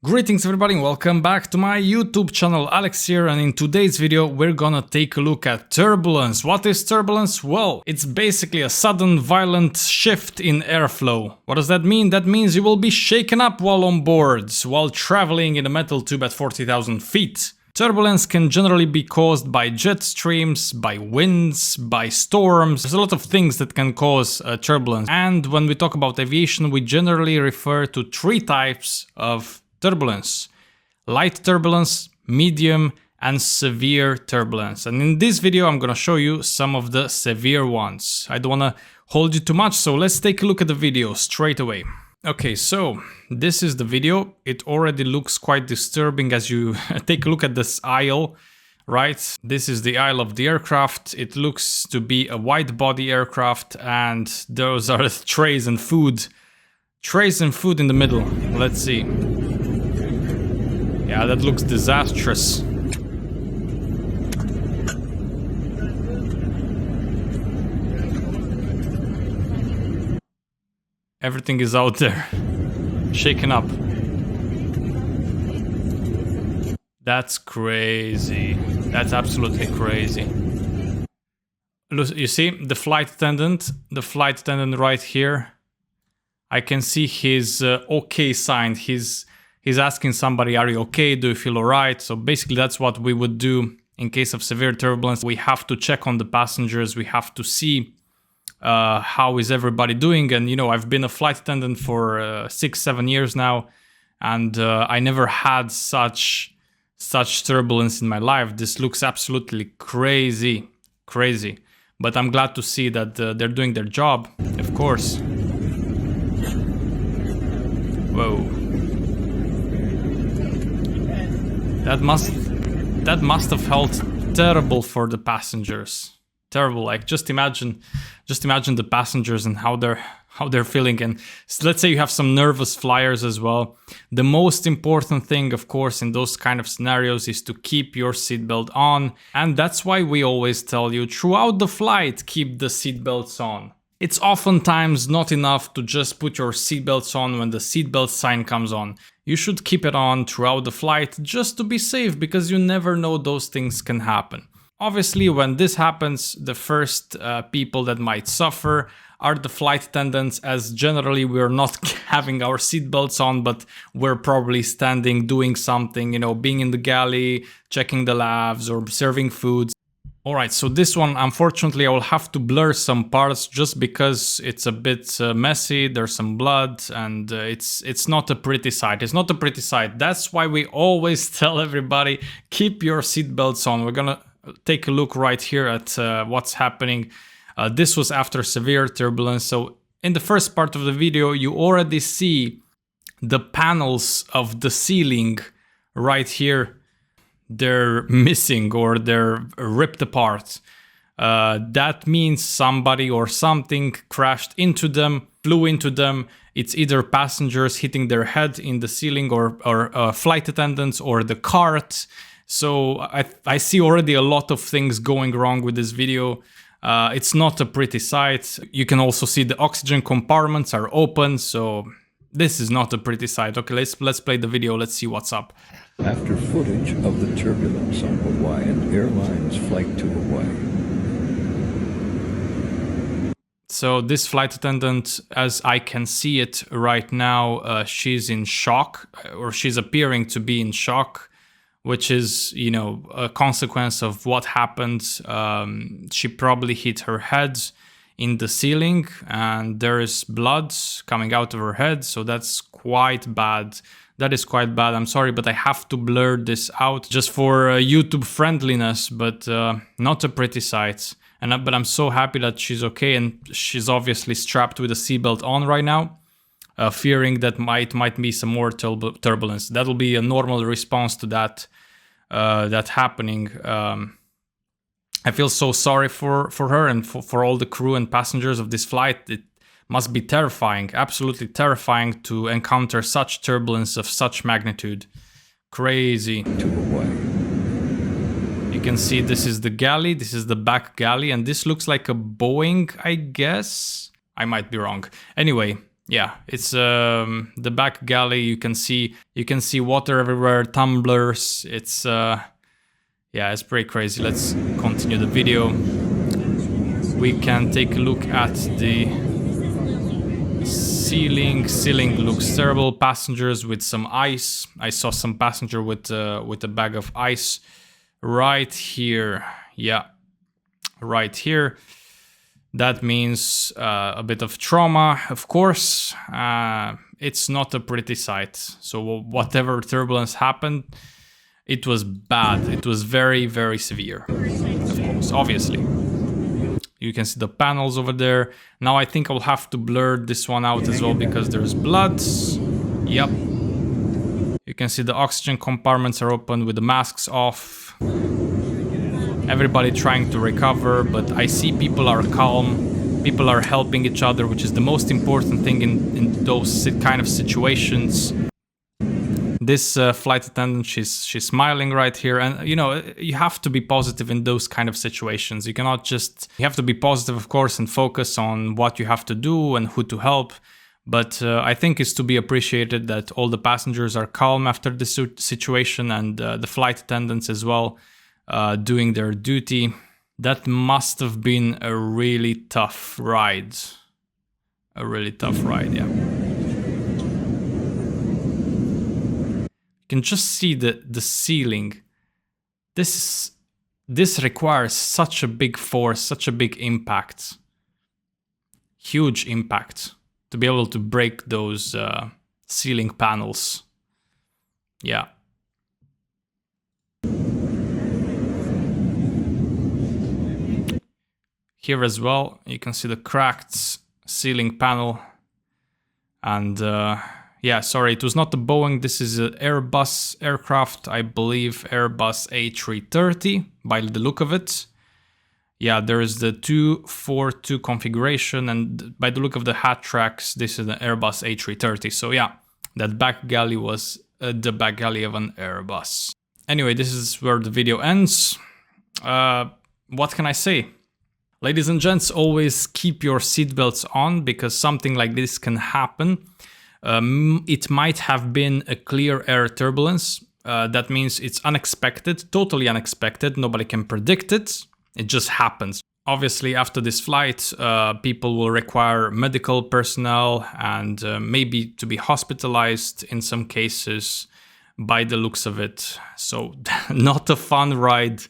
Greetings everybody and welcome back to my YouTube channel, Alex here, and in today's video we're gonna take a look at turbulence. What is turbulence? Well, it's basically a sudden violent shift in airflow. What does that mean? That means you will be shaken up while on board, while traveling in a metal tube at 40,000 feet. Turbulence can generally be caused by jet streams, by winds, by storms. There's a lot of things that can cause turbulence. And when we talk about aviation, we generally refer to three types of turbulence: light turbulence, medium, and severe turbulence. And in this video, I'm gonna show you some of the severe ones. I don't wanna hold you too much, so let's take a look at the video straight away. Okay, so this is the video. It already looks quite disturbing as you take a look at this aisle, right? This is the aisle of the aircraft. It looks to be a wide body aircraft, and those are trays and food. Trays and food in the middle. Let's see. Yeah, that looks disastrous. Everything is out there, shaken up. That's crazy. That's absolutely crazy. Look, you see the flight attendant right here. I can see his okay sign. He's asking somebody, are you okay? Do you feel alright? So basically that's what we would do in case of severe turbulence. We have to check on the passengers. We have to see how is everybody doing. And you know, I've been a flight attendant for 6-7 years now, and I never had such turbulence in my life. This looks absolutely crazy. But I'm glad to see that they're doing their job, of course. Whoa. That must have felt terrible for the passengers. Terrible. Like just imagine the passengers and how they're feeling. And let's say you have some nervous flyers as well. The most important thing, of course, in those kind of scenarios is to keep your seatbelt on. And that's why we always tell you throughout the flight, keep the seatbelts on. It's oftentimes not enough to just put your seatbelts on when the seatbelt sign comes on. You should keep it on throughout the flight just to be safe, because you never know, those things can happen. Obviously, when this happens, the first people that might suffer are the flight attendants, as generally we're not having our seatbelts on, but we're probably standing doing something, you know, being in the galley, checking the labs or serving food. Alright, so this one, unfortunately, I will have to blur some parts just because it's a bit messy, there's some blood, and it's not a pretty sight. It's not a pretty sight. That's why we always tell everybody, keep your seatbelts on. We're gonna take a look right here at what's happening. This was after severe turbulence. So in the first part of the video, you already see the panels of the ceiling right here. They're missing or they're ripped apart. That means somebody or something crashed into them, flew into them. It's either passengers hitting their head in the ceiling or flight attendants or the cart. So I see already a lot of things going wrong with this video. It's not a pretty sight. You can also see the oxygen compartments are open, so this is not a pretty sight. Okay, let's play the video. Let's see what's up. After footage of the turbulence on Hawaiian Airlines flight to Hawaii. So this flight attendant, as I can see it right now, she's in shock, or she's appearing to be in shock, which is, you know, a consequence of what happened. She probably hit her head in the ceiling and there is blood coming out of her head, so that's quite bad. That is quite bad. I'm sorry, but I have to blur this out just for YouTube friendliness, but not a pretty sight. But I'm so happy that she's okay, and she's obviously strapped with a seatbelt on right now, fearing that might be some more turbulence. That'll be a normal response to that happening. I feel so sorry for her and for all the crew and passengers of this flight. It must be terrifying, absolutely terrifying, to encounter such turbulence of such magnitude. Crazy. You can see this is the galley, this is the back galley, and this looks like a Boeing, I guess. I might be wrong. Anyway, yeah, it's the back galley. You can see water everywhere, tumblers. It's yeah, it's pretty crazy. Let's continue the video. We can take a look at the ceiling. Ceiling looks terrible. Passengers with some ice. I saw some passenger with a bag of ice right here. Yeah, right here. That means a bit of trauma, of course. It's not a pretty sight. So whatever turbulence happened, it was bad. It was very, very severe, of course, obviously. You can see the panels over there. Now I think I'll have to blur this one out as well because there's blood. Yep. You can see the oxygen compartments are open with the masks off. Everybody trying to recover, but I see people are calm. People are helping each other, which is the most important thing in those kind of situations. This flight attendant, she's smiling right here, and you know, you have to be positive in those kind of situations. You cannot just, you have to be positive, of course, and focus on what you have to do and who to help. But I think it's to be appreciated that all the passengers are calm after this situation, and the flight attendants as well, doing their duty. That must have been a really tough ride. A really tough ride, yeah. You can just see the ceiling. This requires such a big force, such a big impact. Huge impact to be able to break those ceiling panels. Yeah. Here as well, you can see the cracked ceiling panel. And yeah, sorry, it was not the Boeing. This is an Airbus aircraft, I believe Airbus A330 by the look of it. Yeah, there is the 242 configuration, and by the look of the hat tracks, this is an Airbus A330. So yeah, that back galley was the back galley of an Airbus. Anyway, this is where the video ends. What can I say? Ladies and gents, always keep your seatbelts on because something like this can happen. It might have been a clear air turbulence. That means it's unexpected, totally unexpected. Nobody can predict it. It just happens. Obviously, after this flight, people will require medical personnel and maybe to be hospitalized in some cases by the looks of it. So not a fun ride.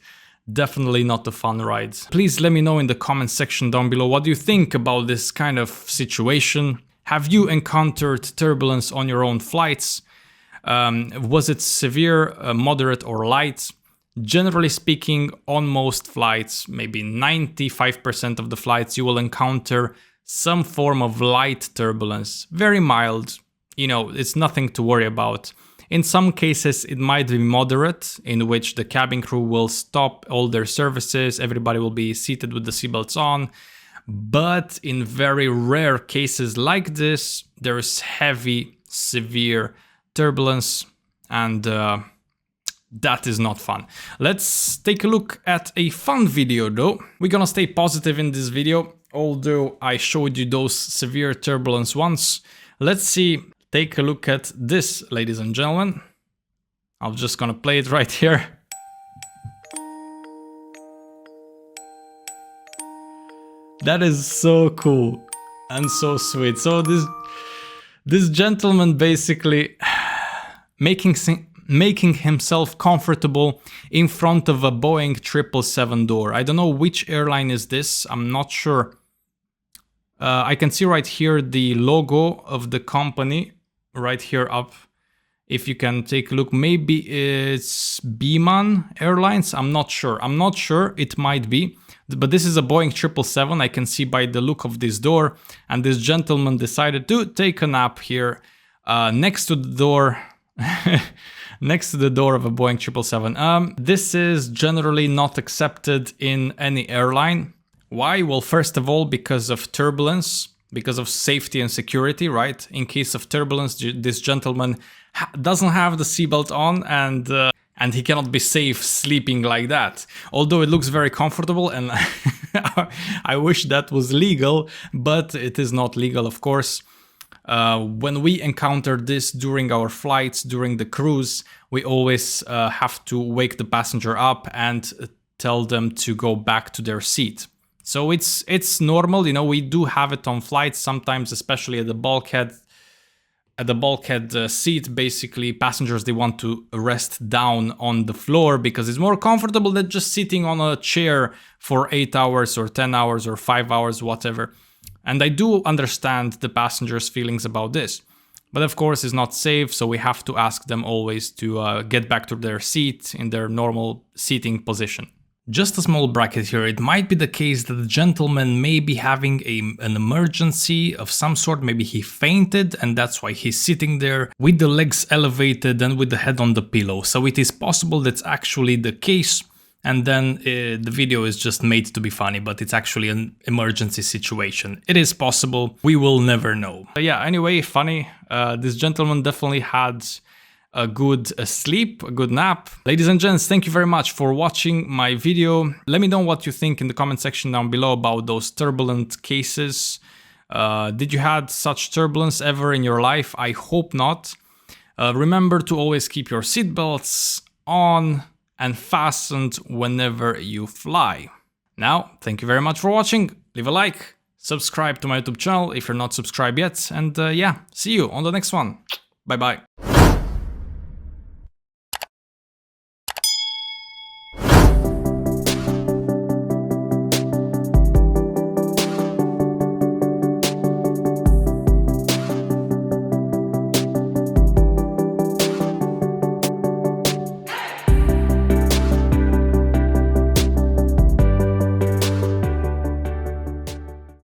Definitely not a fun ride. Please let me know in the comment section down below what you think about this kind of situation. Have you encountered turbulence on your own flights? Was it severe, moderate or light? Generally speaking, on most flights, maybe 95% of the flights, you will encounter some form of light turbulence. Very mild, you know, it's nothing to worry about. In some cases, it might be moderate, in which the cabin crew will stop all their services, everybody will be seated with the seatbelts on. But in very rare cases like this, there is heavy, severe turbulence, and that is not fun. Let's take a look at a fun video though. We're gonna stay positive in this video, although I showed you those severe turbulence once. Let's see. Take a look at this, ladies and gentlemen. I'm just gonna play it right here. That is so cool and so sweet. So this gentleman basically making himself comfortable in front of a Boeing 777 door. I don't know which airline is this. I'm not sure. I can see right here the logo of the company. Right here up, if you can take a look, maybe it's Biman Airlines. I'm not sure. It might be, but this is a Boeing 777. I can see by the look of this door, and this gentleman decided to take a nap here next to the door. Next to the door of a Boeing 777. This is generally not accepted in any airline. Why? Well, first of all, because of turbulence. Because of safety and security, right? In case of turbulence, this gentleman doesn't have the seatbelt on, and he cannot be safe sleeping like that. Although it looks very comfortable, and I wish that was legal, but it is not legal, of course. When we encounter this during our flights, during the cruise, we always have to wake the passenger up and tell them to go back to their seat. So it's normal, you know, we do have it on flights sometimes, especially at the bulkhead. At the bulkhead seat, basically, passengers, they want to rest down on the floor because it's more comfortable than just sitting on a chair for 8 hours or 10 hours or 5 hours, whatever. And I do understand the passengers' feelings about this. But of course, it's not safe, so we have to ask them always to get back to their seat in their normal seating position. Just a small bracket here, it might be the case that the gentleman may be having an emergency of some sort, maybe he fainted and that's why he's sitting there with the legs elevated and with the head on the pillow. So it is possible that's actually the case, and then the video is just made to be funny, but it's actually an emergency situation. It is possible, we will never know. But yeah, anyway, funny, this gentleman definitely had a good sleep, a good nap. Ladies and gents, thank you very much for watching my video. Let me know what you think in the comment section down below about those turbulent cases. Did you had such turbulence ever in your life? I hope not. Remember to always keep your seatbelts on and fastened whenever you fly. Now, thank you very much for watching. Leave a like, subscribe to my YouTube channel if you're not subscribed yet, and yeah, see you on the next one. Bye bye.